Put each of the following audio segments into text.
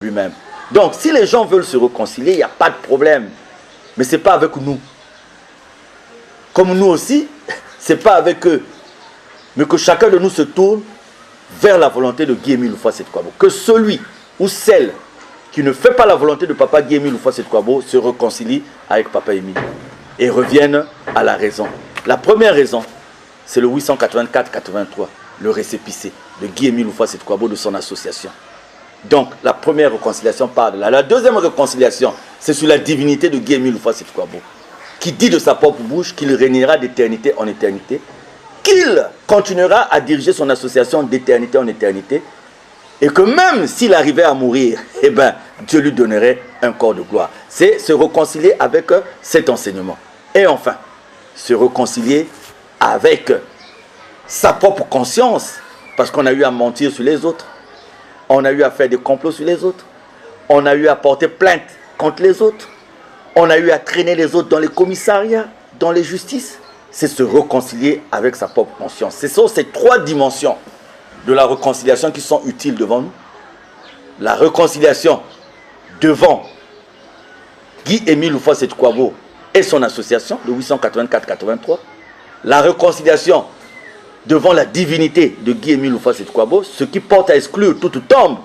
lui-même. Donc, si les gens veulent se réconcilier, il n'y a pas de problème. Mais ce n'est pas avec nous. Comme nous aussi, ce n'est pas avec eux. Mais que chacun de nous se tourne vers la volonté de Guy-Émile Houphouët-Boigny. Que celui ou celle qui ne fait pas la volonté de papa Guy-Émile Houphouët-Boigny se réconcilie avec papa Émile et revienne à la raison. La première raison, c'est le 884-83, le récépissé de Guy-Émile Houphouët-Boigny de son association. Donc, la première réconciliation part de là. La deuxième réconciliation, c'est sur la divinité de Guy-Émile Houphouët-Boigny, qui dit de sa propre bouche qu'il régnera d'éternité en éternité, qu'il continuera à diriger son association d'éternité en éternité, et que même s'il arrivait à mourir, eh ben, Dieu lui donnerait un corps de gloire. C'est se réconcilier avec cet enseignement. Et enfin, se réconcilier avec sa propre conscience, parce qu'on a eu à mentir sur les autres, on a eu à faire des complots sur les autres, on a eu à porter plainte contre les autres, on a eu à traîner les autres dans les commissariats, dans les justices. C'est se réconcilier avec sa propre conscience. Ce sont ces trois dimensions de la réconciliation qui sont utiles devant nous. La réconciliation devant Guy-Émile Houphouët-Boigny et son association de 884-83. La réconciliation devant la divinité de Guy-Émile Houphouët-Boigny, ce qui porte à exclure toute tombe,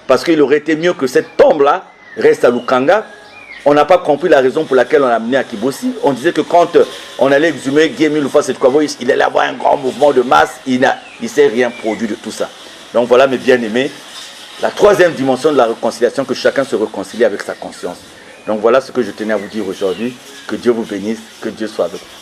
parce qu'il aurait été mieux que cette tombe-là reste à Lukanga. On n'a pas compris la raison pour laquelle on l'a amené à Kibossi. On disait que quand on allait exhumer Guy-Émile Houphouët-Boigny, il allait avoir un grand mouvement de masse. Il ne s'est rien produit de tout ça. Donc voilà, mes bien-aimés, la troisième dimension de la réconciliation, que chacun se réconcilie avec sa conscience. Donc voilà ce que je tenais à vous dire aujourd'hui. Que Dieu vous bénisse, que Dieu soit avec vous.